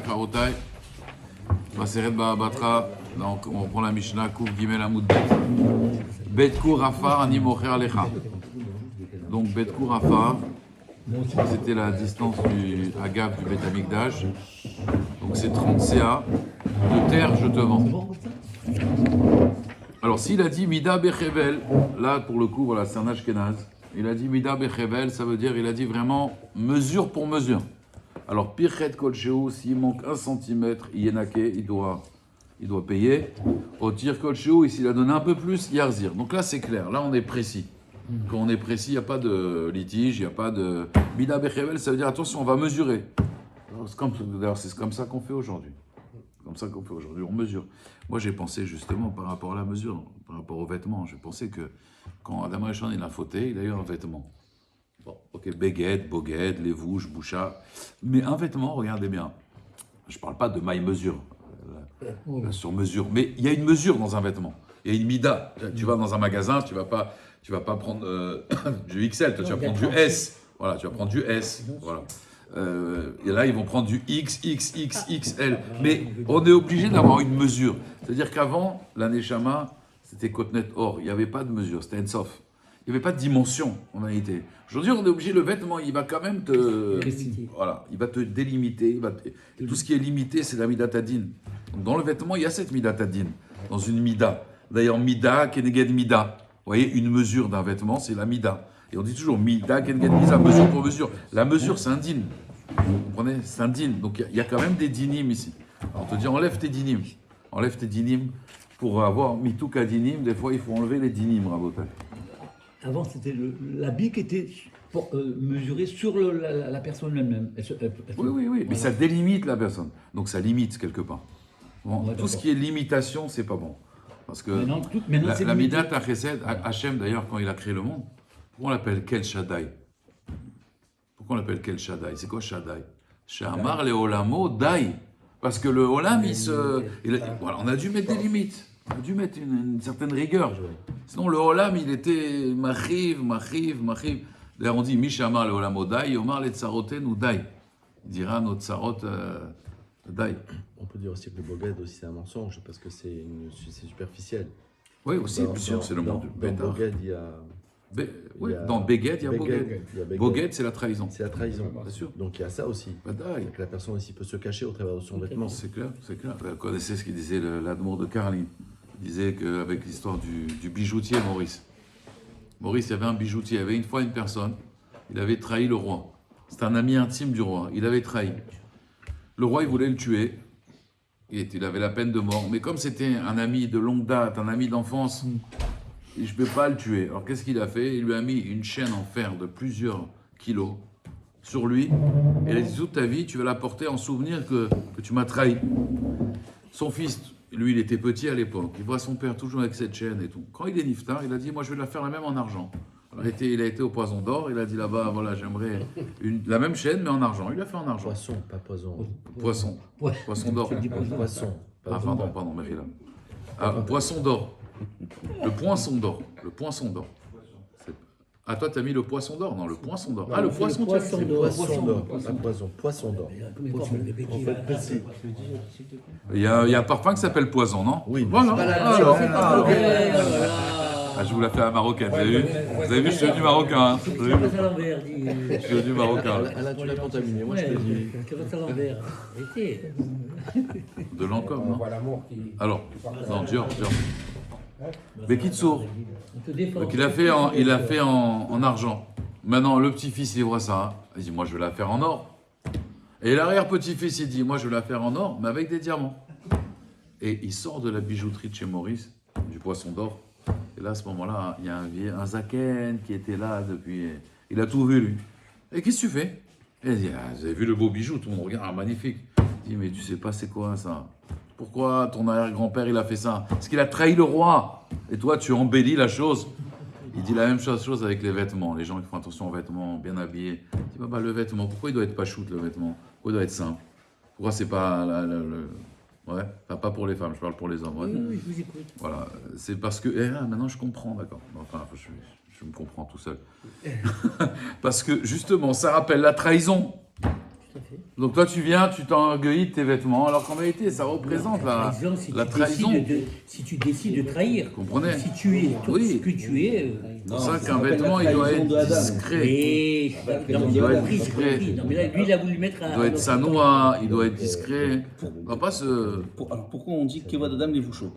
Rabotai, Maseret Ba'abatra, donc on prend la Mishnah, Kouf Gimel Amoud Bet Kur Rafar Ani Mocher Alecha. Donc Bet Kur Rafar, c'était la distance du Agav du Bet Amikdash. Donc c'est 30 CA de terre, je te vends. Alors s'il a dit Mida Bechevel, là pour le coup, voilà, c'est un Ashkenaz. Il a dit Mida Bechevel, ça veut dire, il a dit vraiment mesure pour mesure. Alors Pirchet Kolcheu, s'il manque 1 cm, Yenake, il doit payer. Au Tir Kolcheu, s'il a donné un peu plus, Yarzir. Donc là c'est clair, là on est précis. Quand on est précis, il n'y a pas de litige, il n'y a pas de... Mida Bechevel, ça veut dire attention, on va mesurer. D'ailleurs c'est comme ça qu'on fait aujourd'hui. Comme ça qu'on fait aujourd'hui, on mesure. Moi, j'ai pensé justement par rapport à la mesure, par rapport aux vêtements. J'ai pensé que quand Adam Rishon il a fauté, il a eu un vêtement. Bon, ok, Beged, Boged, Levouche, Boucha. Mais un vêtement, regardez bien. Je ne parle pas de maille mesure, sur mesure. Mais il y a une mesure dans un vêtement. Il y a une mida. Tu vas dans un magasin, tu vas pas prendre du XL, toi, tu vas prendre du S. Voilà, tu vas prendre du S. Voilà. Et là, ils vont prendre du X, X, X, XL. Mais on est obligé d'avoir une mesure. C'est-à-dire qu'avant, la Neshama, c'était Kotnet Or. Il n'y avait pas de mesure, c'était Ensof. Il n'y avait pas de dimension en réalité. Aujourd'hui, on est obligé, le vêtement, il va quand même te... Voilà, il va te délimiter. Tout ce qui est limité, c'est la Midatadin. Donc dans le vêtement, il y a cette Midatadin. Dans une Mida. D'ailleurs, Mida, Keneged Mida. Vous voyez, une mesure d'un vêtement, c'est la Mida. Et on dit toujours Mida, Keneged Mida, mesure pour mesure. La mesure, c'est un din. Vous comprenez? C'est un din. Donc il y a quand même des dinim ici. Alors on te dit, enlève tes dinim. Enlève tes dinim. Pour avoir mituka dinim, des fois, il faut enlever les dinim, Rabotai. Avant, c'était l'habit qui était mesuré sur la personne elle-même. Oui. Mais ça délimite la personne. Donc ça limite quelque part. Bon, tout ce qui est limitation, c'est pas bon. Parce que maintenant, la Midat HaChesed, Hachem d'ailleurs, quand il a créé le monde, pourquoi on l'appelle Kel Shaddai? Pourquoi on l'appelle Kel Shaddai? C'est quoi Shaddai? Shamar le Olamo Dai. Parce que le Olam, voilà, on a dû mettre des limites. On a dû mettre une certaine rigueur. Sinon, le Olam, il était Machiv. D'ailleurs, on dit Mishamar le Olamo Dai, Yomar le Tsaroten ou Dai. Il dira notre Tsarot Dai. On peut dire aussi que le Boged aussi c'est un mensonge parce que c'est superficiel. Oui, aussi, bien sûr, c'est le monde du Dans Boged, il y a... Dans Beged, il y a Boged. Boged, c'est la trahison. C'est la trahison, bien sûr. Donc il y a ça aussi. Que la personne aussi peut se cacher au travers de son vêtement. C'est clair. Vous connaissez ce qu'il disait l'Admour de Karlin. Il disait qu'avec l'histoire du bijoutier Maurice. Maurice, il y avait un bijoutier. Il y avait une fois une personne, il avait trahi le roi. C'était un ami intime du roi. Il avait trahi. Le roi, il voulait le tuer. Il avait la peine de mort. Mais comme c'était un ami de longue date, un ami d'enfance, je ne peux pas le tuer. Alors qu'est-ce qu'il a fait? Il lui a mis une chaîne en fer de plusieurs kilos sur lui. Et il a dit toute ta vie, tu vas la porter en souvenir que tu m'as trahi. Son fils, lui, il était petit à l'époque. Il voit son père toujours avec cette chaîne et tout. Quand il est niftar, il a dit, moi je vais la faire la même en argent. Alors, il a été au Poison d'Or. Il a dit là-bas, voilà, j'aimerais la même chaîne mais en argent. Il l'a fait en argent. Poisson, pas poison. Poisson d'or. Poisson. Pardon, Mérila. Poisson d'or. Le poinçon d'or. Ah, toi, t'as mis le poisson d'or? Non, le poinçon d'or. Ah, le poisson d'or. Poisson d'or. Il y a un parfum qui s'appelle poison, non? Oui. Voilà. Je vous la fais à la marocaine, vous avez vu, je suis devenu marocain. Hein. Je suis devenu marocain. Alain, tu l'as contaminé, moi je te dis. De Lancôme, non? Alors, non, Dior. Bekitsour. Donc il a fait en argent. Maintenant, le petit-fils, il voit ça. Hein. Il dit, moi je vais la faire en or. Et l'arrière-petit-fils, il dit, moi je vais la faire en or, mais avec des diamants. Et il sort de la bijouterie de chez Maurice, du poisson d'or. Et là, à ce moment-là, il y a un zaken qui était là depuis... Il a tout vu, lui. Et qu'est-ce que tu fais? Et il dit, vous avez vu le beau bijou? Tout le monde regarde, magnifique. Il dit, mais tu sais pas c'est quoi ça? Pourquoi ton arrière-grand-père, il a fait ça? Parce qu'il a trahi le roi. Et toi, tu embellis la chose. Il dit la même chose avec les vêtements. Les gens qui font attention aux vêtements, bien habillés. Il dit, le vêtement, pourquoi il doit être pas shoot, le vêtement? Pourquoi il doit être simple? Pourquoi c'est pas... Ouais, pas pour les femmes, je parle pour les hommes. Ouais. Oui, je vous écoute. Voilà, c'est parce que... maintenant, je comprends, d'accord. Enfin, je me comprends tout seul. Parce que, justement, ça rappelle la trahison. Tout à fait. Donc toi tu viens, tu t'enorgueillis de tes vêtements, alors qu'en vérité ça représente la trahison. Si tu décides de trahir, Comprenez? si tu es tout Oui. ce que tu es. C'est pour ça qu'un vêtement il doit être discret. Et non, Il doit être j'ai discret. compris. Non, mais là, lui, il a voulu mettre Il doit être sanoua, il doit être discret. Il doit pas se... Alors pourquoi on dit Kevod Adam les vouchos?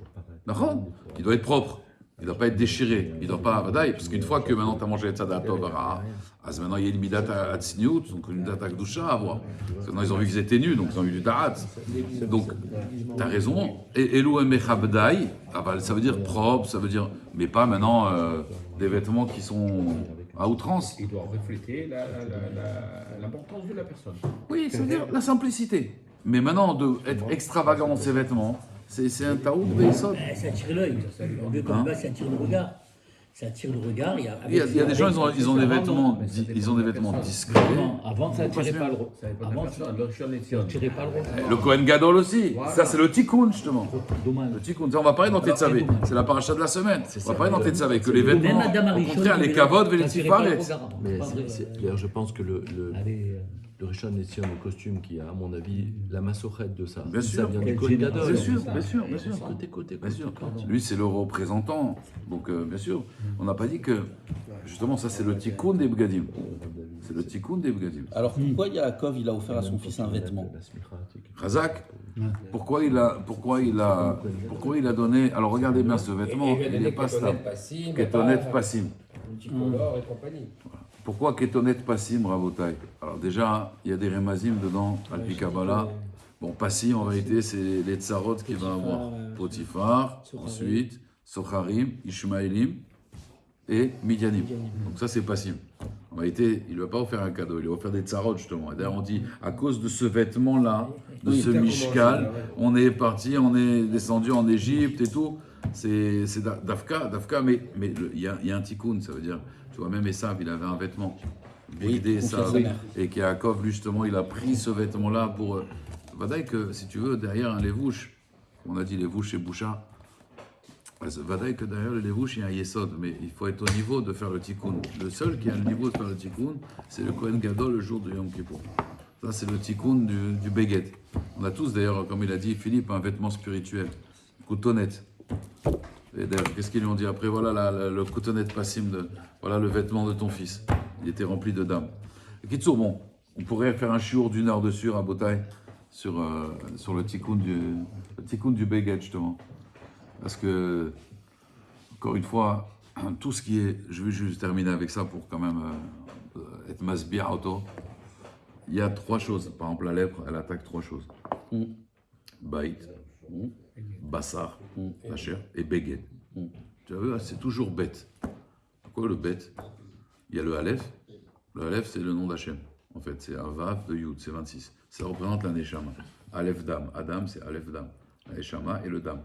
D'accord? Il doit être propre. Il ne doit pas être déchiré. Il ne doit pas... Vadaï, parce qu'une fois que maintenant tu as mangé Tzadato Bara, maintenant il y a une midat à Tzniut, donc une midat à Gdusha à avoir. Parce que maintenant ils ont vu qu'ils étaient nus, donc ils ont eu du Darat. Donc tu as raison. Et Elou Emechabdaï, ça veut dire propre, ça veut dire... Mais pas maintenant des vêtements qui sont à outrance. Il doit refléter l'importance de la personne. Oui, ça veut dire la simplicité. Mais maintenant, d'être extravagant dans ses vêtements, c'est un taout de Beisod. Ça attire l'œil. En mieux comme ça attire le regard. Ça attire le regard. Il y a des gens, ils ont des vêtements discrets. Avant, ça attirait pas le regard. Ça n'avait pas Avant, d'importance. ça attirait pas le regard. Le Kohen Gadol aussi. Ça, c'est le Tikkun, justement. Dommage. Le Tikkun. On va parler dans Tetzavé. C'est la paracha de la semaine. On va parler dans Tetzavé. Que les vêtements, Même Adam au Arishon, contraire, les kavod et les tifaret. Mais d'ailleurs, je pense que le Allez, Rishon Lezion au costume qui a, à mon avis, la massorette de ça. Bien sûr. Ça vient du Kohen Gadol. Bien sûr, bien sûr, bien sûr. Côté. Bien sûr. Lui, c'est le représentant. Donc, bien sûr, on n'a pas dit que, justement, ça, c'est le tikkun des Bgadim. C'est le tikkun des Bgadim. Alors pourquoi Yaakov il a offert à son fils un vêtement? Razak, pourquoi il a donné. Alors, regardez bien ce vêtement, il n'est pas stable. Ketonet Passim. Multicolore et compagnie. Pourquoi Ketonet Passim, Rabotai? Alors, déjà, il y a des Remazim dedans, Alpi Kabbalah. Bon, Passim, en réalité, c'est les tsarot qu'il va avoir. Potiphar, ensuite, Socharim, Ishmaelim et Midianim. Donc ça, c'est Passim. En réalité, il ne lui a pas offert un cadeau, il lui a offert des tsarot, justement. Et d'ailleurs, on dit, à cause de ce vêtement-là, de ce Mishkal, on est parti, on est descendu en Égypte et tout. C'est Dafka, mais il y a un tikkun, ça veut dire, tu vois, même Esav, il avait un vêtement. Bigdé Esav, et qu'Yaakov, justement, il a pris ce vêtement-là pour... Vadaï que, si tu veux, derrière un lévouche, on a dit lévouche et boucha, Vadaï que derrière le lévouche, il y a un yesod, mais il faut être au niveau de faire le tikkun. Le seul qui a le niveau de faire le tikkun, c'est le Kohen Gadol le jour de Yom Kippour. Ça, c'est le tikkun du béguet. On a tous, d'ailleurs, comme il a dit Philippe, un vêtement spirituel, cotonnet. Et d'ailleurs, qu'est-ce qu'ils lui ont dit après? Voilà le cotonnet passim, voilà le vêtement de ton fils. Il était rempli de dames. Kitsour, bon, on pourrait faire un chiour d'une heure dessus à Botaï sur le tikkun du béguet, justement. Parce que, encore une fois, tout ce qui est... Je vais juste terminer avec ça pour quand même être masbia auto. Il y a trois choses. Par exemple, la lèpre, elle attaque trois choses. Baït, bassar, la chair, et béguet. Tu as vu, c'est toujours bête. Pourquoi le bête? Il y a le Aleph. Le Aleph, c'est le nom d'Hachem. En fait, c'est un Vav de Yud, c'est 26. Ça représente la Neshama. Aleph Dam. Adam, c'est Aleph Dam. La Neshama et le Dam.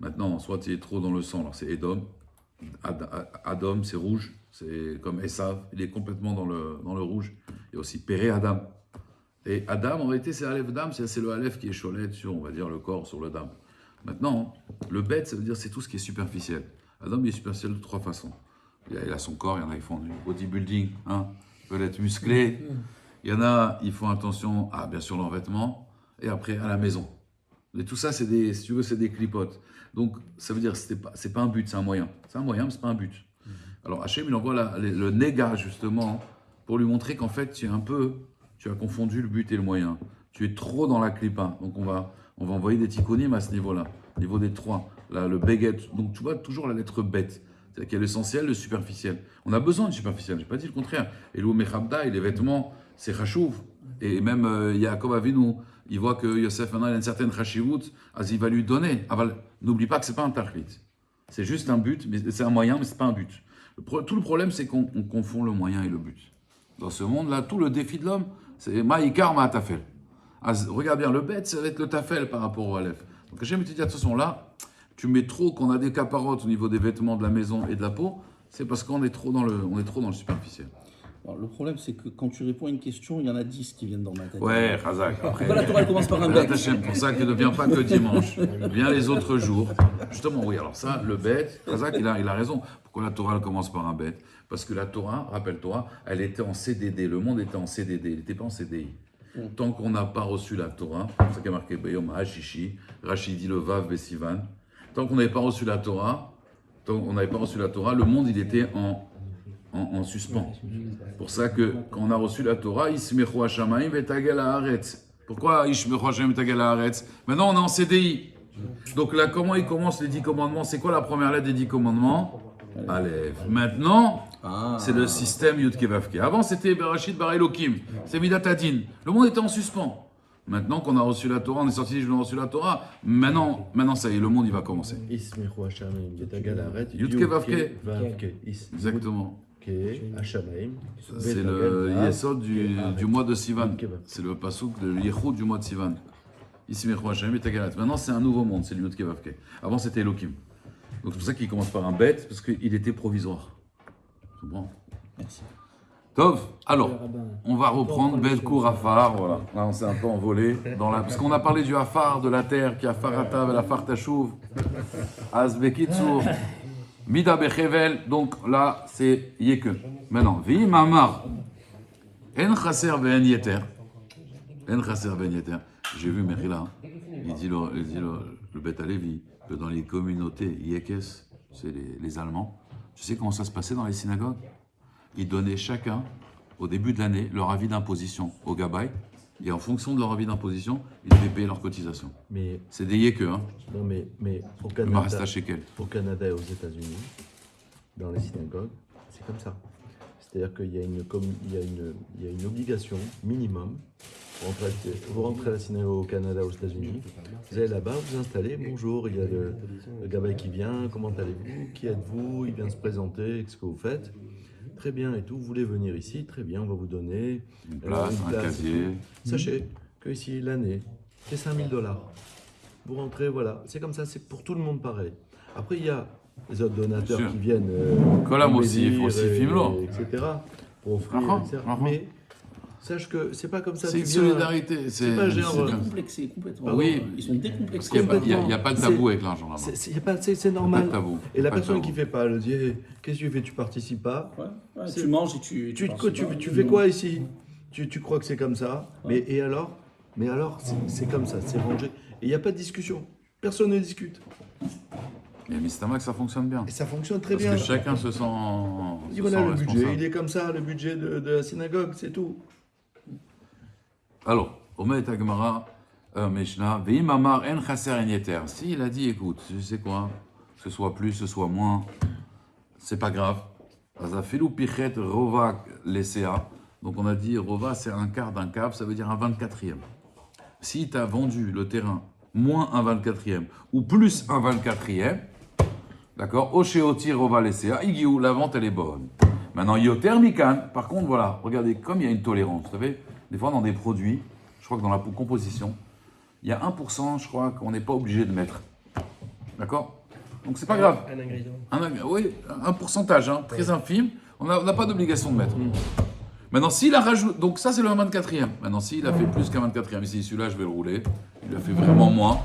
Maintenant, soit tu es trop dans le sang, alors c'est Edom. Adam, c'est rouge. C'est comme Esav, il est complètement dans le rouge. Il y a aussi Péré Adam. Et Adam, en réalité, c'est Aleph Dam, c'est le Aleph qui est cholet sur, on va dire, le corps, sur le Dam. Maintenant, le bête, ça veut dire c'est tout ce qui est superficiel. Adam, il est superficiel de trois façons. Il a son corps, il y en a qui font du bodybuilding, hein, veulent être musclés. Il y en a, ils font attention à, bien sûr, leurs vêtements, et après, à la maison. Et tout ça, si tu veux, c'est des clipotes. Donc, ça veut dire que c'est pas un but, c'est un moyen. C'est un moyen, mais c'est pas un but. Alors, Hachem, il envoie le néga, justement, pour lui montrer qu'en fait, tu as confondu le but et le moyen. Tu es trop dans la clipa. Donc, on va envoyer des tikkunim à ce niveau-là, au niveau des trois. Là, le béguet. Donc, tu vois toujours la lettre bête. C'est-à-dire qu'il y a l'essentiel, le superficiel. On a besoin du superficiel, je n'ai pas dit le contraire. Et l'eau mechabda, et les vêtements, c'est chachouv. Et même Yaakov Avinu, il voit que Yosef maintenant il a une certaine chashivut, il va lui donner. N'oublie pas que ce n'est pas un tachlit. C'est juste un but, mais c'est un moyen, mais ce n'est pas un but. Tout le problème, c'est qu'on confond le moyen et le but. Dans ce monde-là, tout le défi de l'homme, c'est ma'ikar ma'atafel. Regarde bien, le bête, ça va être le tafel par rapport au aleph. Donc j'aime te dire, de toute façon, là, tu mets trop, qu'on a des caparottes au niveau des vêtements de la maison et de la peau, c'est parce qu'on est trop dans le superficiel. Alors, le problème, c'est que quand tu réponds à une question, il y en a 10 qui viennent dans ma tête. Ouais, Razak. Pourquoi la Torah elle commence par un bec? C'est pour ça qu'elle ne vient pas que dimanche. Viens les autres jours. Justement, oui, alors ça, le bête, Razak, il a raison. Pourquoi la Torah elle commence par un bête? Parce que la Torah, rappelle-toi, elle était en CDD. Le monde était en CDD, il n'était pas en CDI. Tant qu'on n'a pas reçu la Torah, c'est ça qui est marqué Bayom Hashishi, Rachid dit le Vav Besivan. Tant qu'on n'avait pas reçu la Torah, le monde il était en suspens. Pour ça que quand on a reçu la Torah, Ismechu Hashamayim Vetagel Haaretz. Pourquoi Ismechu Hashamayim Vetagel Haaretz? Maintenant on est en CDI. Donc là, comment ils commencent les 10 commandements? C'est quoi la première lettre des 10 commandements? Aleph. Maintenant, c'est le système Yud Kevavke. Avant, c'était Berachit Bara Elokim. C'est Midat Hadin. Le monde était en suspens. Maintenant qu'on a reçu la Torah, on est sorti, on a reçu la Torah. Maintenant, ça y est, le monde il va commencer. Ismechu Hashamayim Vetagel Haaretz. Yud Kevavke. Vavke. Exactement. Hashamayim. C'est le Yesod du mois de Sivan. C'est le pasouk de Yehoud du mois de Sivan. Ismechu Hashamayim Vetagel Haaretz. Maintenant, c'est un nouveau monde, c'est le Yud Kevavke. Avant, c'était Elokim. Donc c'est pour ça qu'il commence par un bête, parce qu'il était provisoire. C'est bon. Merci. Tov, alors, on va reprendre Bedkour Afar, voilà. Là, on s'est un peu envolé, parce qu'on a parlé du Afar, de la terre, qui a Farata, la Fartashuv, Azbekitsur, Mida Bechevel, donc là, c'est Yeke. Maintenant, Vi Mamar, En Chaser Ve'en Yeter, En Chaser Ve'en Yeter. J'ai vu Mechila, il dit le Beth Alevi, que dans les communautés Yekes, c'est les Allemands, tu sais comment ça se passait dans les synagogues? Ils donnaient chacun, au début de l'année, leur avis d'imposition au Gabay, et en fonction de leur avis d'imposition, ils devaient payer leur cotisation. Mais C'est des Yekes, hein? non, mais au Le Canada, Marasta Shekel. au Canada et aux États-Unis, dans les synagogues, c'est comme ça. C'est-à-dire qu'il y a une obligation minimum. Vous rentrez à la synagogue au Canada, aux États-Unis, vous allez là-bas, vous installez, bonjour, il y a le gabay qui vient, comment allez-vous, qui êtes-vous, il vient se présenter, qu'est-ce que vous faites? Très bien et tout, vous voulez venir ici, très bien, on va vous donner Une place, un casier. Sachez que ici, l'année, c'est 5 000 $. Vous rentrez, voilà, c'est comme ça, c'est pour tout le monde pareil. Après, il y a les autres donateurs Bien sûr. qui viennent, Kolam aussi, embellir aussi et- Fimlo. etc., pour offrir, Ah, etc. ah. Mais sache que c'est pas comme ça. C'est une tu viens- solidarité. c'est pas genre- c'est- Décomplexés, complètement. Oui. Ils sont Parce décomplexés. qu'il n'y a pas de tabou avec l'argent là-bas. C'est normal. Pas de tabou. Et la Pas de personne tabou. qui fait pas, elle dit hey, qu'est-ce que tu fais, tu participes pas. Ouais, C'est- tu manges et tu Tu fais quoi ici tu crois que c'est comme ça et alors c'est comme ça, c'est rangé. Et il n'y a pas de discussion. Personne ne discute. Mais Mistamax, ça fonctionne bien. Et ça fonctionne très Parce bien. que chacun se sent. Il dit se voilà sent le budget, responsable. il est comme ça, le budget de la synagogue, c'est tout. Alors, Omet Agmara, Mishnah, Veim Amar en chaser en yeter. Si il a dit, écoute, tu sais quoi, ce soit plus, ce soit moins, c'est pas grave. Azafilu pichet rova lesea. Donc on a dit, rova c'est un quart d'un câble, ça veut dire un 24e. Si tu as vendu le terrain moins un 24e ou plus un 24e, d'accord, Oshéoti rova lesea, igiou, la vente elle est bonne. Maintenant, yoter mikan, par contre, voilà, regardez, comme il y a une tolérance, vous savez, des fois dans des produits, je crois que dans la composition, il y a 1%, je crois, qu'on n'est pas obligé de mettre. D'accord? Donc c'est pas grave. Un ingrédient. Oui, un pourcentage, hein, très infime, on n'a pas d'obligation de mettre. Maintenant, s'il a rajouté, donc ça c'est le 24e. Maintenant, s'il a fait plus qu'un 24e, ici celui-là je vais le rouler, il a fait vraiment moins.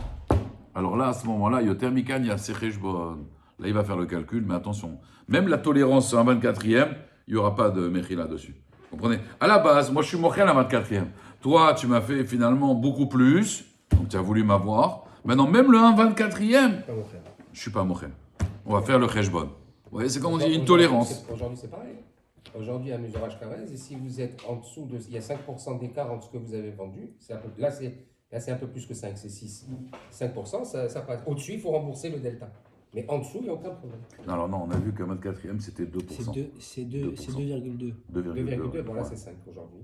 Alors là, à ce moment-là, yoter mikan, il y a secheshbon. Là, il va faire le calcul, mais attention, même la tolérance à un 24e, il n'y aura pas de mechila dessus. Vous comprenez? À la base, moi je suis mochel à 24e. Toi, tu m'as fait finalement beaucoup plus, donc tu as voulu m'avoir. Maintenant, même le 1 24e, Pas mon frère. je suis pas mochel. On va faire le cheshbon. Vous voyez, c'est comme on dit, une tolérance. Aujourd'hui, c'est pareil. Aujourd'hui, à mesurage Carrez, et si vous êtes en dessous de. Il y a 5% d'écart entre ce que vous avez vendu. Là, c'est un peu plus que 5, c'est 6. 5%, ça passe. Au-dessus, il faut rembourser le delta. Mais en dessous, il n'y a aucun problème. Alors non, on a vu qu'un 24e, c'était 2%. C'est 2,2. 2,2, bon là, ouais. c'est 5 aujourd'hui.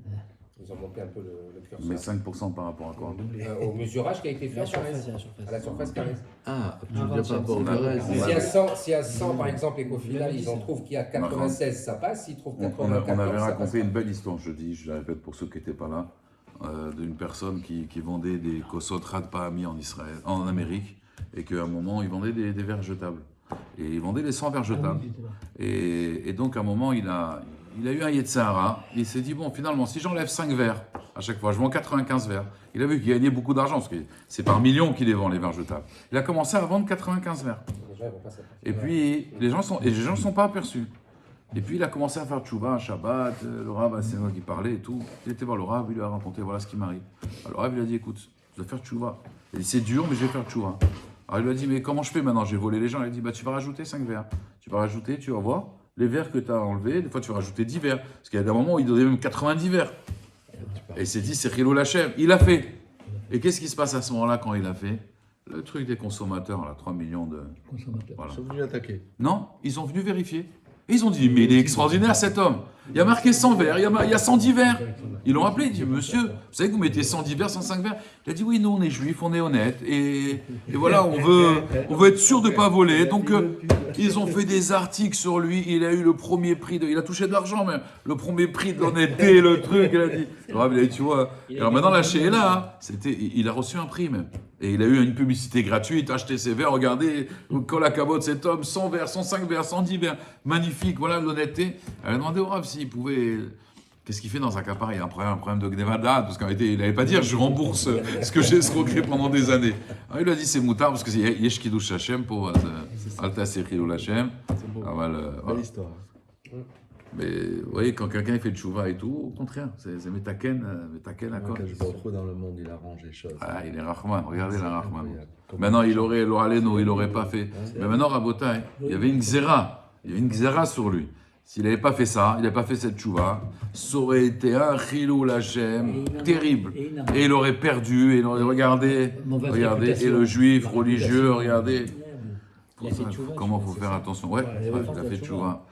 Ils ont monté un peu le curseur. Mais 5% par rapport à quoi? Au mesurage qui a été fait La à Carrez. surface. À la surface Carrez. Ah, tu Un veux dire 20e, par rapport au c'est Carrez, pas- c'est- S'il y a 100, par exemple, et qu'au final, ils en trouvent qu'il y a 96, ça passe. S'ils trouvent On 94, avait ça passe raconté pas. une belle histoire, je la répète pour ceux qui n'étaient pas là, d'une personne qui vendait des kosot Radpahami en Israël, en Amérique, et qu'à un moment, il vendait des verres jetables. Et il vendait les 100 verres jetables. Et donc, à un moment, il a eu un Yetzahara. Il s'est dit, bon, finalement, si j'enlève 5 verres à chaque fois, je vends 95 verres. Il a vu qu'il gagnait beaucoup d'argent, parce que c'est par millions qu'il les vend, les verres jetables. Il a commencé à vendre 95 verres. Les gens, ils vont pas s'apercevoir. Et puis, les gens ne sont pas aperçus. Et puis il a commencé à faire tchouva, un Shabbat, le Rav, c'est moi qui parlait et tout. Il était voir le Rav, il lui a raconté, voilà ce qui m'arrive. Alors le Rav, il a dit, écoute, je dois faire tchouva. Il dit, c'est dur, mais je vais faire tchouva. Alors il lui a dit, mais comment je fais maintenant? J'ai volé les gens. Il a dit, bah tu vas rajouter 5 verres. Tu vas rajouter, tu vas voir, les verres que tu as enlevés, des fois tu vas rajouter 10 verres. Parce qu'il y a des moments où il donnait même 90 verres. Et il s'est dit, c'est Chilou Lachem. Il a fait. Et qu'est-ce qui se passe à ce moment-là quand il a fait? Le truc des consommateurs, là, 3 millions de Consommateur. Voilà. Ils sont venus attaquer. Non, ils sont venus vérifier. Et ils ont dit, mais il est extraordinaire cet homme. Il y a marqué 100 verres, il y a 110 verres. Ils l'ont appelé, il dit, monsieur, vous savez que vous mettez 110 verres, 105 verres? Il a dit, oui, nous on est juifs, on est honnêtes. Et voilà, on veut être sûr de ne pas voler. Donc ils ont fait des articles sur lui. Il a eu le premier prix, il a touché de l'argent même. Le premier prix de l'honnêteté, le truc. Il a dit, il a dit, tu vois. Alors maintenant, la est là, il a reçu un prix même. Et il a eu une publicité gratuite, acheté ses verres, regardez, quand la cabote cet homme, 100 verres, 105 verres, 110 verres, magnifique, voilà l'honnêteté. Elle a demandé au Rav s'il pouvait... Qu'est-ce qu'il fait dans un caparet? Il y a un problème de Gnevada, parce qu'en réalité, il n'allait pas dire je rembourse ce que j'ai escroqué pendant des années. Alors, il lui a dit c'est moutard, parce que c'est Yesh Kiddush Hashem pour Alta Sechilou Hashem. C'est beau. Belle histoire. Mais vous voyez, quand quelqu'un fait de chouva et tout, au contraire, c'est Metaken à quoi? Quand je me retrouve dans le monde, il arrange les choses. Ah, il est Rahman, regardez la Rahman. Comme- Maintenant, il aurait pas fait. Mais maintenant, Rabotai, il y avait une xéra sur lui. S'il n'avait pas fait ça, il n'avait pas fait cette chouva, ça aurait été un Chilou Lachem terrible. Et il aurait perdu, et il aurait regardé, et le juif religieux, regardez. Comment il faut faire attention? Ouais, il a fait tchouva.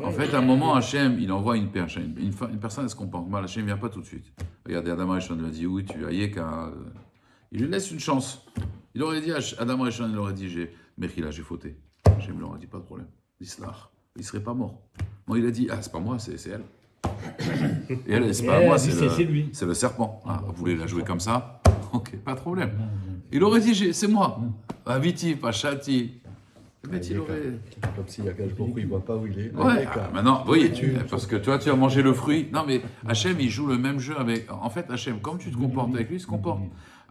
En fait, à un moment, Hachem, il envoie une personne, elle se comporte mal, Hachem ne vient pas tout de suite. Regardez, Adam Rishon lui a dit, oui, tu as Yeka. Il lui laisse une chance. Il aurait dit, Adam Rishon, il aurait dit, Mechila, j'ai fauté. Hachem lui aurait dit, pas de problème. Islar, il ne serait pas mort. Non, il a dit, ah, c'est pas moi, c'est elle. Et elle, c'est pas moi, c'est lui. C'est le serpent. Ah, vous voulez la jouer comme ça? Ok, pas de problème. Il aurait dit, c'est moi. Aviti, Pachati. Mais il aurait... Comme s'il y a quelque chose il ne voit pas où il est. Ouais, maintenant, vous voyez, parce que toi, tu as mangé le fruit. Non, mais Hachem, il joue le même jeu avec. En fait, Hachem, comme tu te comportes avec lui, il se comporte.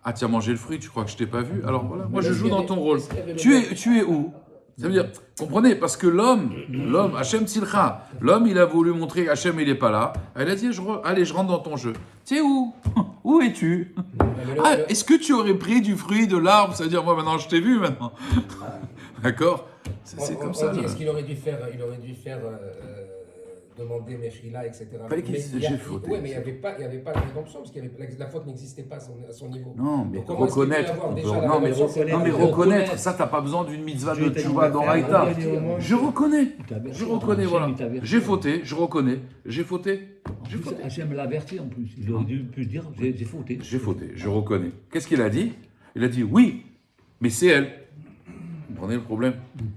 Ah, tu as mangé le fruit, tu crois que je t'ai pas vu? Alors voilà, moi je joue dans ton rôle. Tu es où? Ça veut dire, comprenez, parce que l'homme, Hachem Tzilcha, l'homme, il a voulu montrer Hachem, il n'est pas là. Elle a dit, allez, je rentre dans ton jeu. Tu es où? Où es-tu? Ah, est-ce que tu aurais pris du fruit de l'arbre? Ça veut dire, moi maintenant, je t'ai vu maintenant. D'accord? C'est comme ça. Est-ce qu'il aurait dû faire, demander Mechila, etc. Fallait qu'il dise, j'ai fauté. Oui, mais il n'y avait pas de rédemption, parce que la faute n'existait pas à son niveau. Non, mais Donc, comment est-ce qu'il peut y reconnaître. avoir déjà la rédemption? Non, mais reconnaître, ça, t'as pas besoin d'une mitzvah de tchouva d'Oraïta. Je reconnais, voilà. J'ai fauté, je reconnais, j'ai fauté. Hachem l'a averti en plus. Il aurait dû plus dire j'ai fauté. J'ai fauté, je reconnais. Qu'est-ce qu'il a dit? Il a dit oui, mais c'est elle. Vous comprenez le problème?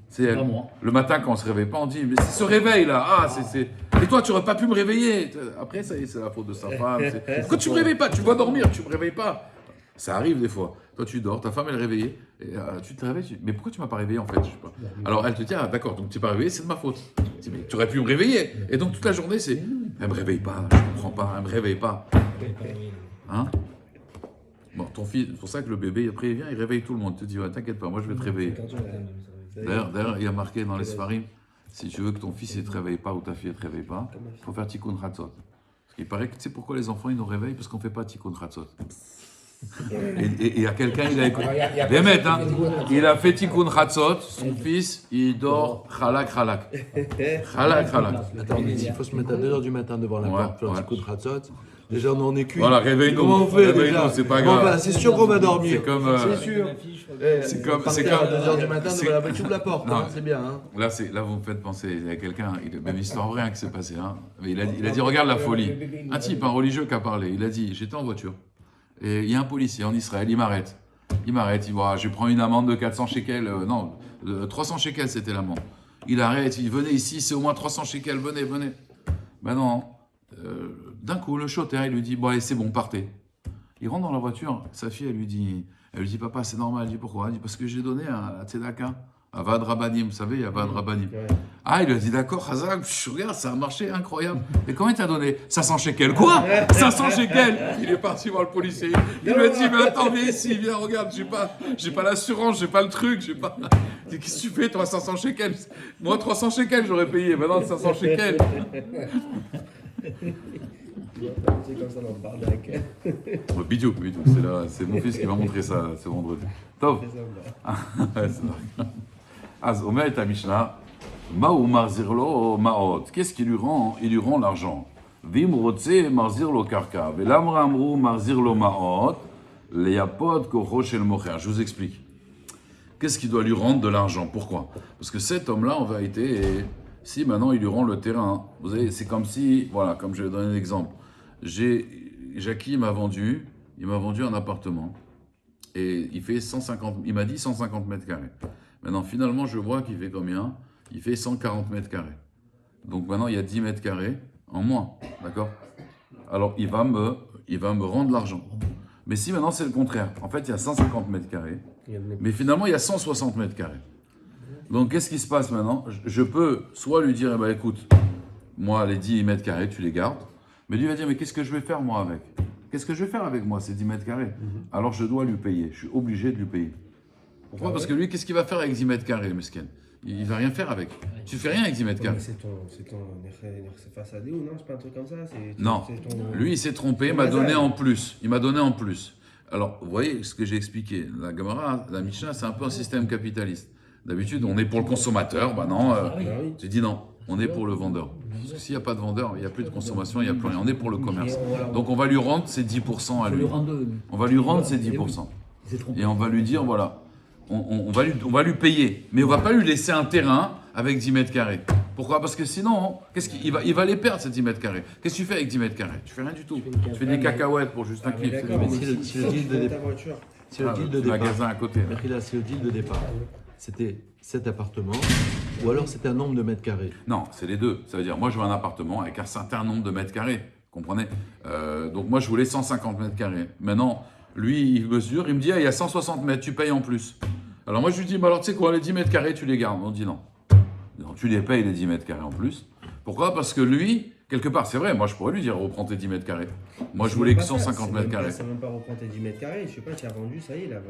C'est elle. Pas moi. Le matin, quand on se réveille pas, on dit mais c'est ce réveil là. Ah, c'est. Et toi, tu aurais pas pu me réveiller. Après, ça y est, c'est la faute de sa femme. Pourquoi tu me réveilles pas? Tu vas dormir, tu me réveilles pas. Ça arrive des fois. Toi, tu dors, ta femme elle est réveillée. Et, tu te réveilles. Mais pourquoi tu m'as pas réveillé en fait? Je sais pas. Alors elle te dit ah d'accord, donc tu n'es pas réveillé, c'est de ma faute. Tu dis, mais tu aurais pu me réveiller. Et donc toute la journée c'est elle me réveille pas, je comprends pas, elle me réveille pas. Hein? Bon, ton fils, c'est pour ça que le bébé, après, il vient, il réveille tout le monde. Il te dit, ouais, t'inquiète pas, moi, je vais te réveiller. D'ailleurs, il y a marqué dans les Sfarim, si tu veux que ton fils ne te réveille pas ou ta fille ne te réveille pas, il faut faire Tikkun Chatzot. Parce qu'il paraît que, tu sais pourquoi les enfants, ils nous réveillent? Parce qu'on ne fait pas Tikkun Chatzot. Et il y a quelqu'un, il a écouté. Bémet, hein, il a fait Tikkun Chatzot, son fils, il dort Chalak. Attends, il faut se mettre à 2h du matin devant la porte, faire un petit coup de Khatzot. Déjà, on en est cuit. Voilà, réveille-nous. Comment on fait déjà? C'est pas grave. Enfin, c'est sûr qu'on va dormir. C'est comme. C'est sûr. C'est comme. À 2h du matin, devant la ouvre la porte. Non. C'est bien. Hein. Là, vous me faites penser. Il y a quelqu'un, même histoire vraie qui s'est passée. Hein. Mais il a dit, regarde la folie. Un type, un religieux qui a parlé. Il a dit, j'étais en voiture. Et il y a un policier en Israël, il m'arrête. Il dit, voilà, je prends une amende de 400 shekels. 300 shekels, c'était l'amende. Il arrête, il venait ici, c'est au moins 300 shekels, venez. Ben non. D'un coup, le chauffeur, il lui dit, bon, allez, c'est bon, partez. Il rentre dans la voiture, sa fille, elle lui dit, papa, c'est normal. Il dit, pourquoi? Elle dit, parce que j'ai donné à Tzedaka, à Vad Rabbanim, vous savez, il y a Vad Rabbanim. Ah, il lui a dit, d'accord, Hazak, regarde, ça a marché, incroyable. Et combien t'as donné? 500 shekels. Quoi? 500 shekels? Il est parti voir le policier. Il lui a dit, mais attends, viens ici, viens, regarde, j'ai pas l'assurance, j'ai pas le truc, j'ai pas... Qu'est-ce que tu fais, toi, 500 shekels? Moi, 300 shekels, j'aurais payé. Maintenant, 500 shekels. C'est comme ça dans le bardac. Bidou. C'est mon fils qui m'a montré ça ce vendredi. Top. Ouais, c'est vrai. Az Omer et Mishnah. Maou marzirlo maot. Qu'est-ce qui lui rend? Il lui rend l'argent. Vim rotse marzirlo karka. Velamra amrou marzirlo maot. Leyapod kocho shel mocher. Je vous explique. Qu'est-ce qui doit lui rendre de l'argent? Pourquoi? Parce que cet homme-là, en vérité, si maintenant il lui rend le terrain, vous savez, c'est comme si, voilà, comme je vais donner un exemple. Jackie m'a vendu un appartement et il fait 150, il m'a dit 150 mètres carrés. Maintenant, finalement, je vois qu'il fait combien? Il fait 140 mètres carrés. Donc maintenant, il y a 10 mètres carrés en moins, d'accord? Alors, il va me rendre l'argent. Mais si maintenant, c'est le contraire. En fait, il y a 150 mètres carrés, mais finalement, il y a 160 mètres carrés. Donc, qu'est-ce qui se passe maintenant? Je peux soit lui dire, eh ben, écoute, moi, les 10 mètres carrés, tu les gardes. Mais lui va dire, mais qu'est-ce que je vais faire, moi, avec? Qu'est-ce que je vais faire avec moi, ces 10 mètres carrés? Alors, je dois lui payer. Je suis obligé de lui payer. Pourquoi? Parce que lui, qu'est-ce qu'il va faire avec 10 mètres carrés, Mesken? Il va rien faire avec. Tu fais rien avec 10 mètres carrés. C'est ton façadé ou non? C'est pas un truc comme ça? Non. Lui, il s'est trompé, il m'a donné en plus. Il m'a donné en plus. Alors, vous voyez ce que j'ai expliqué. La Gemara, la Mishnah, c'est un peu un système capitaliste. D'habitude, on est pour le consommateur. Bah non, tu dis non. On est pour le vendeur. Parce que s'il n'y a pas de vendeur, il n'y a plus de consommation, il n'y a plus rien. On est pour le commerce. Donc, on va lui rendre ses 10% à lui. On va lui rendre ses 10%. Et on va lui dire, voilà, on va lui payer. Mais on ne va pas lui laisser un terrain avec 10 mètres carrés. Pourquoi? Parce que sinon, il va les perdre, ces 10 mètres carrés. Qu'est-ce que tu fais avec 10 mètres carrés? Tu fais rien du tout. Tu fais des cacahuètes pour juste un kiff. C'est le deal de départ. C'est le deal de départ. Magasin à côté. Là, c'est le deal de départ. C'était cet appartement, ou alors c'était un nombre de mètres carrés. Non, c'est les deux. Ça veut dire, moi, je veux un appartement avec un certain nombre de mètres carrés. Vous comprenez? Donc, moi, je voulais 150 mètres carrés. Maintenant, lui, il mesure, il me dit, ah, il y a 160 mètres, tu payes en plus. Alors, moi, je lui dis, bah, alors, tu sais quoi, les 10 mètres carrés, tu les gardes. On dit non. Non, tu les payes, les 10 mètres carrés en plus. Pourquoi? Parce que lui, quelque part, c'est vrai, moi, je pourrais lui dire, reprends tes 10 mètres carrés. Moi, je voulais que 150 mètres carrés. C'est même pas reprendre tes 10 mètres carrés. Je sais pas, tu as vendu, ça y est, là.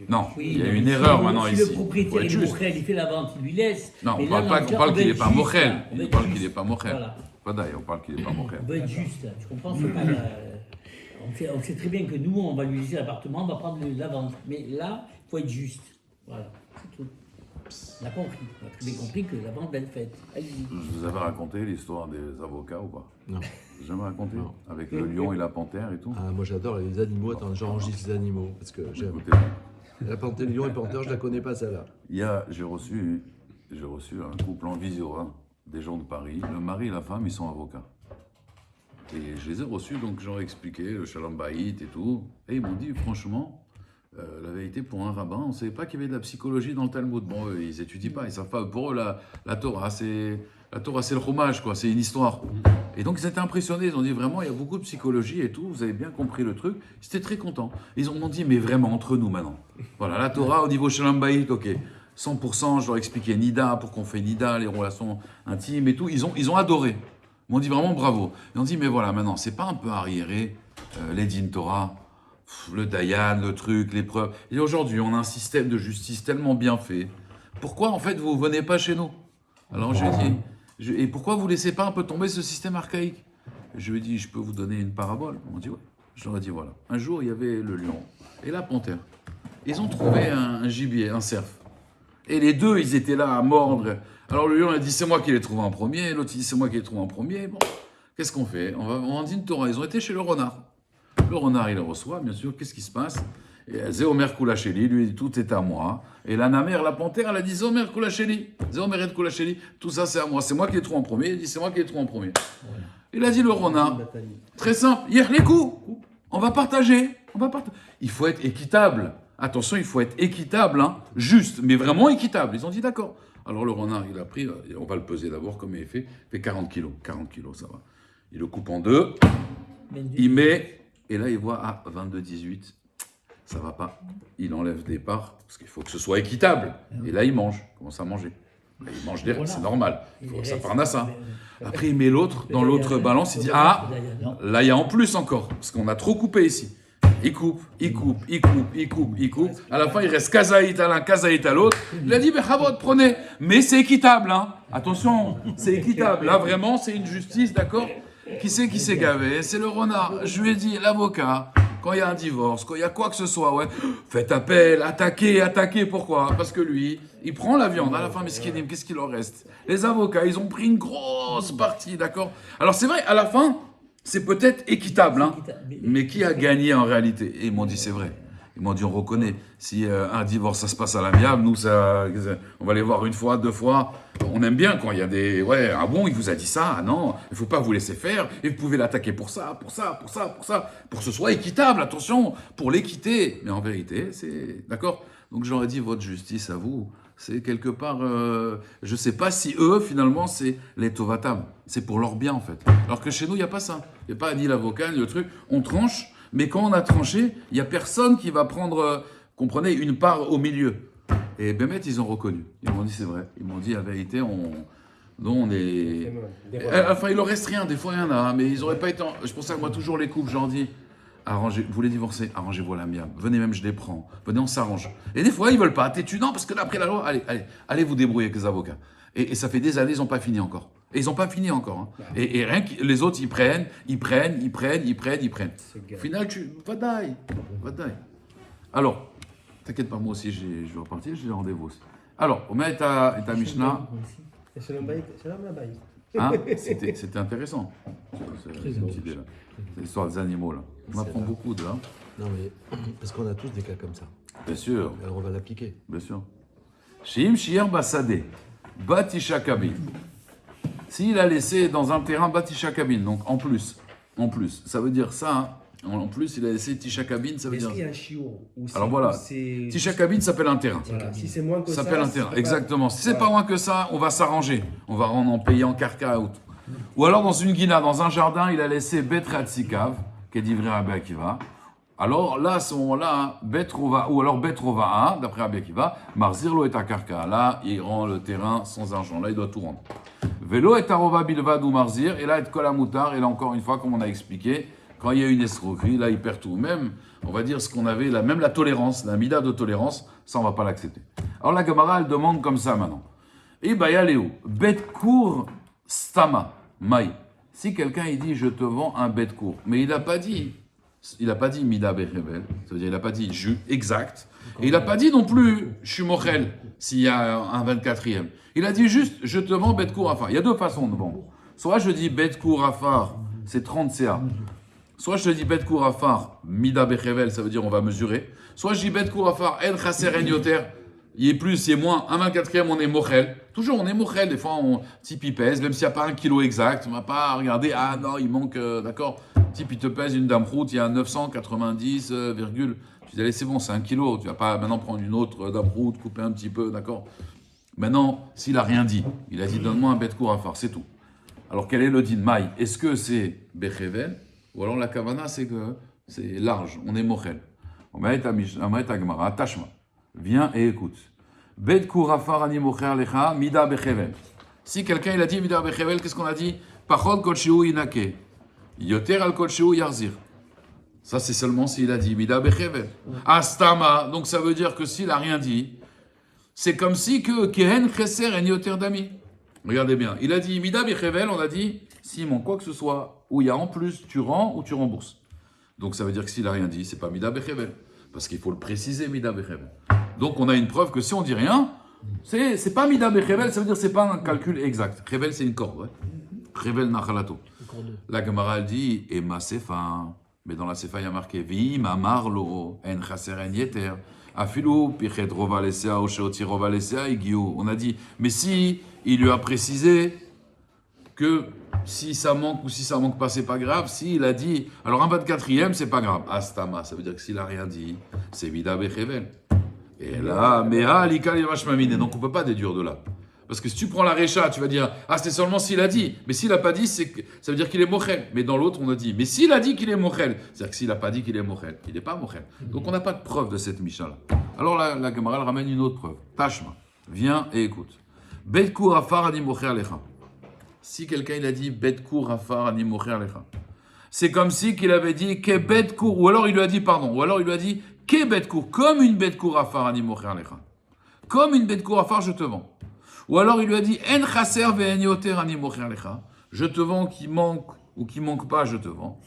Non, il y a une erreur maintenant si ici. Si le propriétaire est mochel, il fait la vente, il lui laisse. Non, on parle qu'il n'est pas mochel. On parle qu'il n'est pas mochel. Pas d'ailleurs, on parle qu'il n'est pas mochel. On va être juste, tu comprends? On sait très bien que nous, on va lui laisser l'appartement, on va prendre la vente. Mais là, il faut être juste. Voilà, c'est tout. On a compris. On a très bien compris que la vente va être faite. Allez-y. Je vous avais raconté l'histoire des avocats ou pas? Non. J'ai jamais raconté? Avec le lion et la panthère et tout? Ah, moi j'adore les animaux. Attends, j'enregistre les animaux parce que j'aime. Écoutez, La panthère, lion et panthère, je la connais pas celle-là. j'ai reçu un couple en visio, hein, des gens de Paris. Le mari et la femme, ils sont avocats. Et je les ai reçus, donc j'aurais expliqué le Shalom Bayit et tout. Et ils m'ont dit, franchement, la vérité, pour un rabbin, on ne savait pas qu'il y avait de la psychologie dans le Talmud. Bon, eux, ils étudient pas, ils savent pas. Pour eux, la Torah, c'est le chômage, quoi. C'est une histoire. Et donc, ils étaient impressionnés. Ils ont dit, vraiment, il y a beaucoup de psychologie et tout. Vous avez bien compris le truc. Ils étaient très contents. Ils m'ont dit, mais vraiment, entre nous, maintenant. Voilà, la Torah, au niveau Shalom Bayit, ok. 100%, je leur ai expliqué Nida, pour qu'on fait Nida, les relations intimes et tout. Ils ont adoré. Ils m'ont dit vraiment bravo. Ils ont dit, mais voilà, maintenant, c'est pas un peu arriéré, les Din Torah, le Dayan, le truc, les preuves. Et aujourd'hui, on a un système de justice tellement bien fait. Pourquoi, en fait, vous ne venez pas chez nous? Alors, je lui ai dit, et pourquoi vous ne laissez pas un peu tomber ce système archaïque? Je lui ai dit, je peux vous donner une parabole? Ils m'ont dit, ouais. Je leur ai dit, voilà. Un jour, il y avait le lion et la panthère. Ils ont trouvé un gibier, un cerf. Et les deux, ils étaient là à mordre. Alors, le lion a dit, c'est moi qui l'ai trouvé en premier. L'autre, il dit, c'est moi qui l'ai trouvé en premier. Bon, qu'est-ce qu'on fait? On dit une Torah. Ils ont été chez le renard. Le renard, il le reçoit, bien sûr. Qu'est-ce qui se passe? Zéomer Koulacheli, lui, dit, tout est à moi. Et la namère, la panthère, elle a dit, Zéomer Koulacheli. Zéomer et Koulacheli, tout ça, c'est à moi. C'est moi qui l'ai trouvé en premier. Il dit, c'est moi qui l'ai trouvé en premier. Voilà. Il a dit, le renard, très simple, hier, les coups, on va partager. Il faut être équitable. Attention, il faut être équitable, hein, juste, mais vraiment équitable. Ils ont dit, d'accord. Alors, le renard, il a pris, on va le peser d'abord, comme il fait 40 kilos. 40 kilos, ça va. Il le coupe en deux, il met... Et là, il voit, 22-18, ça va pas. Il enlève des parts, parce qu'il faut que ce soit équitable. Et là, il mange, il commence à manger. Là, il mange des restes, c'est normal. Il faut que ça parle à ça. Après, il met l'autre, dans l'autre balance, il dit, là, il y a en plus encore, parce qu'on a trop coupé ici. Il coupe, il coupe, il coupe, il coupe, il coupe. À la fin, il reste kazaït à l'un, kazaït à l'autre. Il a dit, Bechavot, prenez. Mais c'est équitable, hein. Attention, c'est équitable. Là, vraiment, c'est une justice, d'accord? Qui c'est qui s'est gavé? C'est le renard. Je lui ai dit, l'avocat, quand il y a un divorce, quand il y a quoi que ce soit, ouais, faites appel, attaquez, attaquez. Pourquoi? Parce que lui, il prend la viande. À la fin, Miskinim, qu'est-ce qu'il leur reste? Les avocats, ils ont pris une grosse partie, d'accord? Alors, c'est vrai, à la fin, c'est peut-être équitable, hein. Mais qui a gagné en réalité? Et ils m'ont dit, c'est vrai. Ils m'ont dit, on reconnaît. Si un divorce, ça se passe à l'amiable, nous, on va les voir une fois, deux fois. On aime bien quand il y a des... Ouais, ah bon, il vous a dit ça? Ah non, il ne faut pas vous laisser faire. Et vous pouvez l'attaquer pour ça, pour ça, pour ça, pour ça. Pour que ce soit équitable, attention, pour l'équité. Mais en vérité, c'est... D'accord? Donc j'aurais dit, votre justice à vous, c'est quelque part... je ne sais pas si eux, finalement, c'est les tovatam. C'est pour leur bien, en fait. Alors que chez nous, il n'y a pas ça. Il n'y a pas ni l'avocat, ni le truc. On tranche, mais quand on a tranché, il n'y a personne qui va prendre, comprenez, une part au milieu. Et Bémet, ils ont reconnu. Ils m'ont dit, c'est vrai. Ils m'ont dit, la vérité, nous, on est... Enfin, il leur reste rien. Des fois, il y en a. Mais ils n'auraient pas été... Je pense que moi, toujours les couples, j'en dis, arrangez, vous voulez divorcer, arrangez-vous à l'amiable. Venez même, je les prends. Venez, on s'arrange. Et des fois, ils ne veulent pas. Têtu, non, parce que là, après la loi, allez vous débrouiller avec les avocats. Et ça fait des années, ils n'ont pas fini encore. Et ils n'ont pas fini encore. Hein. Et rien que les autres, ils prennent. Au final, Vadaï. Alors, t'inquiète pas, moi aussi, je vais repartir, j'ai rendez-vous aussi. Alors, on met ta Mishnah. Hein, c'était intéressant. Cette idée-là. C'est l'histoire des animaux, là. On apprend beaucoup de là. Non, mais parce qu'on a tous des cas comme ça. Bien sûr. Alors on va l'appliquer. Bien sûr. Shim Shir Basade, Batisha Kabin. S'il a laissé dans un terrain Batisha Kabin, donc en plus, ça veut dire ça, hein. En plus, il a laissé Tisha Kabin, ça veut dire. Est-ce qu'il y a un chiour Alors voilà, Tisha Kabin s'appelle un terrain. Voilà, si c'est moins que ça. S'appelle un terrain, c'est exactement. Si c'est Voilà. pas moins que ça, on va s'arranger. On va rendre en payant carca ou tout. Ou alors dans une guina, dans un jardin, il a laissé Betrat Sikav, qui est livré à Rabbi Akiva. Alors là, à ce moment-là, Betrova, ou alors Betrova, d'après Rabbi Akiva, Marzirlo est à carca. Là, il rend le terrain sans argent. Là, il doit tout rendre. Vélo est à Rova Bilvad ou Marzir. Et là, est Kolamoutar. Et là, encore une fois, comme on a expliqué, quand il y a une escroquerie, là, il perd tout. Même, on va dire ce qu'on avait, même la tolérance, la mida de tolérance, ça, on ne va pas l'accepter. Alors la Gemara, elle demande comme ça maintenant. Et bah, yaléo, bet cour stama, maï. Si quelqu'un, il dit, je te vends un bet cour, mais il n'a pas dit mida bechevel, ça veut dire, il n'a pas dit jus exact, et il n'a pas dit non plus, je suis mochel, s'il y a un 24e. Il a dit juste, je te vends bet cour afar. Il y a deux façons de vendre. Soit je dis bet cour afar, c'est 30 CA. Soit je te dis bet cour afar, mida bechevel, ça veut dire on va mesurer. Soit je dis bet cour afar, en chaser en yoter, il est plus, il est moins, un 24e, on est mochel. Toujours, on est mochel, des fois, type il pèse, même s'il n'y a pas un kilo exact, on ne va pas regarder, ah non, il manque, d'accord, type il te pèse une damroute, il y a 990, virgule. Tu dis, allez, c'est bon, c'est un kilo, tu ne vas pas maintenant prendre une autre damroute, couper un petit peu, d'accord. Maintenant, s'il n'a rien dit, il a dit, donne-moi un bet cour afar, c'est tout. Alors, quel est le din maï? Est-ce que c'est bechevel? Ou alors la kavana, c'est que c'est large, on est mochel. On met ta gemara, tashma. Viens et écoute. Bet kurafar ani mocher lecha mida bechevel. Si quelqu'un il a dit mida bechevel, qu'est-ce qu'on a dit? Pachot kolsheu inake. Yoter al kolsheu yarzir. Ça c'est seulement s'il a dit mida bechevel. Astama, donc ça veut dire que s'il a rien dit, c'est comme si que kehen cheser en yoter dami. Regardez bien, il a dit mida bechevel, on a dit Simon, quoi que ce soit où il y a en plus, tu rends ou tu rembourses. Donc ça veut dire que s'il a rien dit, c'est pas mida bechevel. Parce qu'il faut le préciser, mida bechevel. Donc on a une preuve que si on dit rien, c'est pas mida bechevel, ça veut dire c'est pas un calcul exact. Chevel, c'est une corde, ouais. Chevel nachalato. La Gemara elle dit, et ma sefa, mais dans la sefa il y a marqué, vi ma marlo, en chaser en yeter, afilu pichet rova lesea, ou sheoti rova lesea, igiu. On a dit, mais si il lui a précisé que si ça manque ou si ça manque pas, c'est pas grave. Si il a dit, alors un 24e, c'est pas grave. Astama, ça veut dire que s'il a rien dit, c'est vida bechevel. Et là, mea lika l'imashmamine. Donc on peut pas déduire de là. Parce que si tu prends la récha, tu vas dire, ah c'est seulement s'il a dit. Mais s'il a pas dit, ça veut dire qu'il est mochel. Mais dans l'autre, on a dit, mais s'il a dit qu'il est mochel, c'est-à-dire que s'il a pas dit qu'il est mochel, il n'est pas mochel. Donc on n'a pas de preuve de cette Mishnah là. Alors la Gemara elle ramène une autre preuve. Tashma, viens et écoute. Bet kur afar ani mocher lecha. Si quelqu'un il a dit bet kur afar ani mocher lecha, C'est comme si qu'il avait dit que bet cour, ou alors il lui a dit pardon, ou alors il lui a dit que bet cour, comme une bet cour afar ani mocher lecha. Comme une bet cour afar, je te vends. Ou alors il lui a dit en chaser ve en yoter ani mocher lecha. Je te vends qui manque ou qui manque pas, je te vends.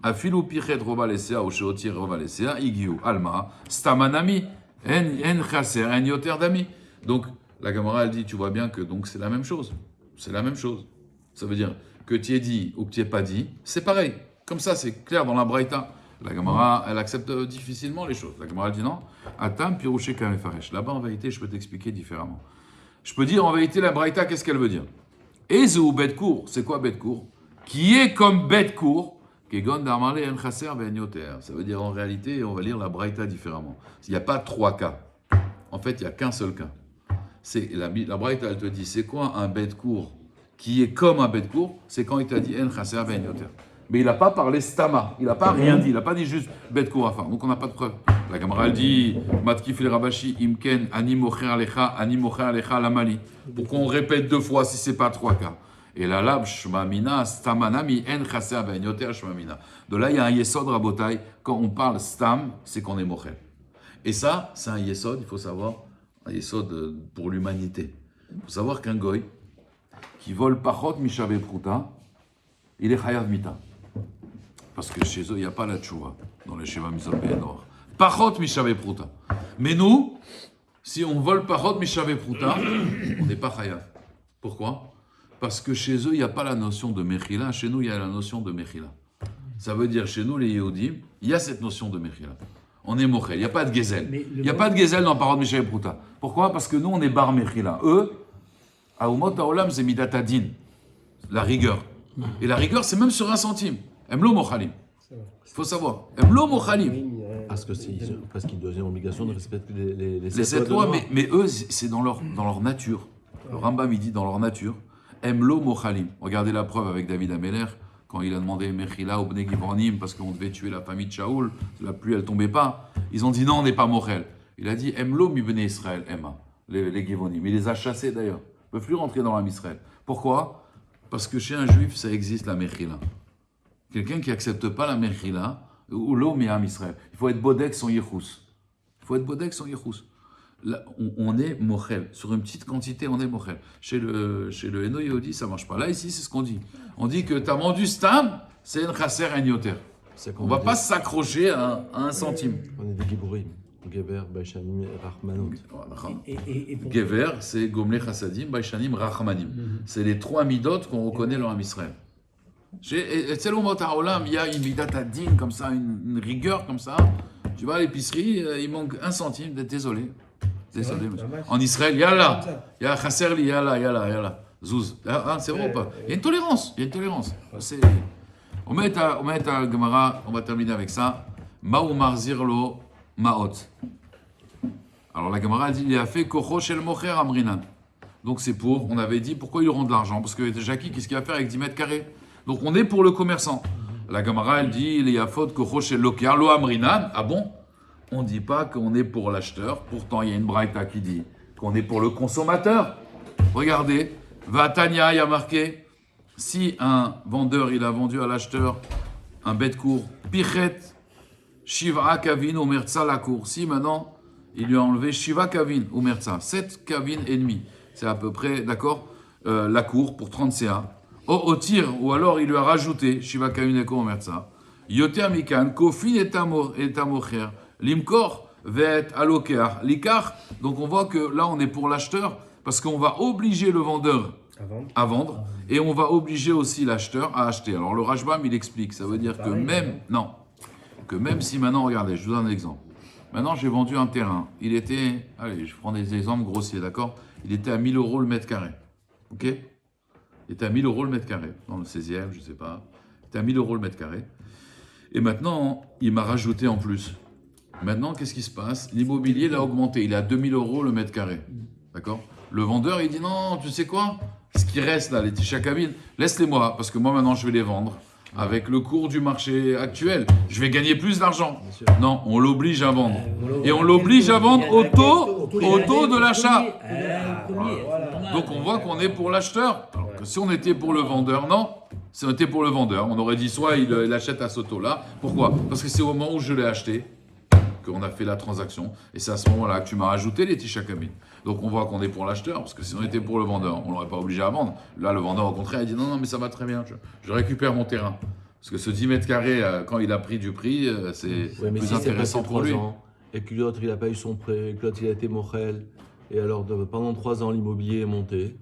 Afilu pichet rova lesea ou sheotir rova lesea igiu alma stamanami en chaser en yoter dami. Donc la Gemara elle dit tu vois bien que donc c'est la même chose. C'est la même chose. Ça veut dire que tu aies dit ou que tu aies pas dit, c'est pareil. Comme ça, c'est clair dans la Braïta. La Gemara, elle accepte difficilement les choses. La Gemara dit non. Atam pirouché kamefaresh. Là-bas, en vérité, je peux t'expliquer différemment. Je peux dire en vérité, la Braïta, qu'est-ce qu'elle veut dire? Ezou bet cour, c'est quoi bet cour? Qui est comme bet cour, kegon darmale en chaser ben yoter. Ça veut dire en réalité, on va lire la Braïta différemment. Il n'y a pas 3 cas. En fait, il n'y a qu'un seul cas. C'est la Braïta, elle te dit, c'est quoi un bet cour qui est comme un bête court, c'est quand il t'a dit en chaser ben yoter. Mais il n'a pas parlé stama, il n'a pas rien dit, il n'a pas dit juste bête court afar. Donc on n'a pas de preuve. La Gemara elle dit matkif le rabashi imken ani mocher alecha lamali. Pourquoi on répète 2 fois si c'est pas 3 cas? Et là lab shmamina stamanami en chaser ben yoter shmamina. De là il y a un yesod rabotai. Quand on parle stam, c'est qu'on est mocher. Et ça, c'est un yesod, il faut savoir, un yesod pour l'humanité. Il faut savoir qu'un goy qui vole pachot mishavé pruta, il est chayav mita. Parce que chez eux, il n'y a pas la tchouva, dans les Sheva Mizot Be'enor. Pachot mishavé pruta. Mais nous, si on vole pachot mishavé pruta, on n'est pas chayav. Pourquoi? Parce que chez eux, il n'y a pas la notion de mechila, chez nous, il y a la notion de mechila. Ça veut dire, chez nous, les Yehudim, il y a cette notion de mechila. On est mochel, il n'y a pas de gezel. Il n'y a pas de gezel dans pachot mishavé pruta. Pourquoi? Parce que nous, on est bar mechila. Eux, Aumot Haolam, c'est Midat Adin, la rigueur. Et la rigueur, c'est même sur 1 centime. Emlo Mochalim. Il faut savoir. Emlo Mochalim. Parce qu'ils doivent avoir l'obligation de respecter les 7 lois, mais eux, c'est dans leur nature. Le Rambam, il dit dans leur nature. Emlo Mochalim. Regardez la preuve avec David Ameler, quand il a demandé Mechila au Bnei Givranim, parce qu'on devait tuer la famille de Shaoul, la pluie, elle tombait pas. Ils ont dit non, on n'est pas Mochel. Il a dit Emlo mi Bnei Israël, Emma, les Givranim. Il les a chassés d'ailleurs. Ils ne peuvent plus rentrer dans l'âme Israël. Pourquoi? Parce que chez un juif, ça existe la mechila. Quelqu'un qui n'accepte pas la mechila, ou l'homme est âme Israël. Il faut être bodek son yechous. Il faut être bodek son yechous. Là, on est mochel. Sur une petite quantité, on est mochel. Chez le Eno Yehudi, ça ne marche pas. Là, ici, c'est ce qu'on dit. On dit que tu as vendu stam, c'est un chaser en yoter. On ne va pas s'accrocher à 1 centime. On est des Gibourim. Gever, Baishanim, Rachmanim. Gever, c'est Gomle Chassadim, Baishanim, Rachmanim. C'est les 3 midot qu'on reconnaît dans l'Israël. Chez Tzelomot HaOlam, il y a une midat adin comme ça, une rigueur comme ça. Tu vas à l'épicerie, il manque 1 centime, désolé. Désolé, monsieur. En Israël, yalla, y'a Chasserli, yalla. Zouz. C'est vrai ou pas? Il y a une tolérance, On met à Gemara, on va terminer avec ça. Ma'u marzirlo ma'ot. Alors la Gemara dit, il a fait kocho shel mocher amrinan. Donc c'est pour, on avait dit, pourquoi ils auront de l'argent? Parce que Jackie, qu'est-ce qu'il va faire avec 10 mètres carrés? Donc on est pour le commerçant. La Gemara, elle dit, il y a faute kocho shel loker lo amrinan. Ah bon? On ne dit pas qu'on est pour l'acheteur. Pourtant, il y a une braïta qui dit qu'on est pour le consommateur. Regardez, Vatania, il y a marqué, si un vendeur, il a vendu à l'acheteur un bête court, pichet, Shiva Kavin ou Mertza la cour. Si maintenant, il lui a enlevé Shiva Kavin ou Mertza, 7 Kavin et demi. C'est à peu près, d'accord, la cour pour 30 CA. Au tir, ou alors il lui a rajouté Shiva Kavin et cour Mertza. Yoter Mikan, Kofin et Tamocher, Limkor, Vet, Aloker, Likar. Donc on voit que là, on est pour l'acheteur parce qu'on va obliger le vendeur à vendre et on va obliger aussi l'acheteur à acheter. Alors le Rajbam, il explique, ça veut dire que même si maintenant, regardez, je vous donne un exemple. Maintenant, j'ai vendu un terrain. Il était, allez, je prends des exemples grossiers, d'accord? Il était à 1000 € le mètre carré. Ok? Il était à 1000 € le mètre carré. Dans le 16e, je ne sais pas. Il était à 1000 € le mètre carré. Et maintenant, il m'a rajouté en plus. Maintenant, qu'est-ce qui se passe? L'immobilier, il a augmenté. Il est à 2000 € le mètre carré. D'accord? Le vendeur, il dit non, tu sais quoi? Ce qui reste là, les Tisha Kabin, laisse-les-moi, parce que moi, maintenant, je vais les vendre. Avec le cours du marché actuel, je vais gagner plus d'argent. Non, on l'oblige à vendre. Et on l'oblige à vendre au taux de l'achat. Donc on voit qu'on est pour l'acheteur. Alors que si on était pour le vendeur, non. Si on était pour le vendeur, on aurait dit soit il achète à ce taux-là. Pourquoi? Parce que c'est au moment où je l'ai acheté qu'on a fait la transaction. Et c'est à ce moment-là que tu m'as rajouté les Tisha Kabin. Donc on voit qu'on est pour l'acheteur, parce que si on était pour le vendeur, on ne l'aurait pas obligé à vendre. Là, le vendeur, au contraire, il dit non, mais ça va très bien, je récupère mon terrain. Parce que ce 10 mètres carrés, quand il a pris du prix, c'est Ouais, mais plus si c'est intéressant passé pour 3 lui. ans, et que l'autre il n'a pas eu son prêt, que l'autre il a été mochel, et alors pendant 3 ans l'immobilier est monté,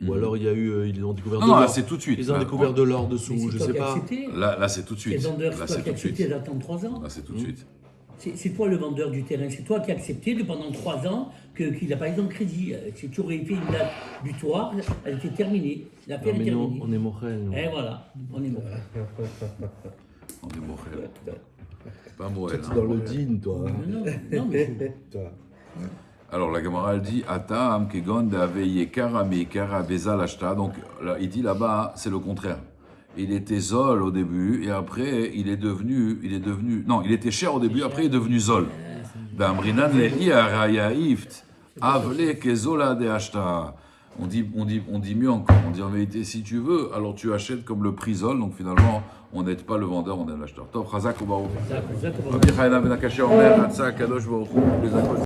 ou alors il y a eu, ils ont découvert Non, de non, là l'or. c'est tout de suite. Ils ont Là, découvert de l'or Mais dessous, je c'est toi sais qui as pas. accepté. là, c'est tout de C'est suite. le vendeur, Là, c'est toi c'est qui tout as de suite. accepté d'attendre 3 ans. Là, c'est tout de suite. C'est toi le vendeur du terrain, c'est toi qui as accepté pendant 3 ans qu'il n'a pas eu de crédit. Si tu aurais fait une date butoir, elle était terminée. Non, L'affaire est mais nous, terminée. on est mochel. nous. Et voilà, on est mort. On est Mochel. C'est pas Moël. Toi, t'es dans le din, toi. Non, mais Toi. Alors la Gemara elle dit Atam kegon d'ave yekara meikara beza lashta. Donc là, il dit là-bas, c'est le contraire. Il était zol au début et après il est devenu. Non, il était cher au début, après il est devenu zol. Bamrinan le iarayaïft avle kezola de ashta. On dit mieux encore. On dit en vérité, si tu veux, alors tu achètes comme le prix zol. Donc finalement, on n'aide pas le vendeur, on aide l'acheteur. Top, Chazak ou Baruch. ça, comment Rabbi Chaim ben Akash Omer, Hatzak Kadosh Baruch Hu, les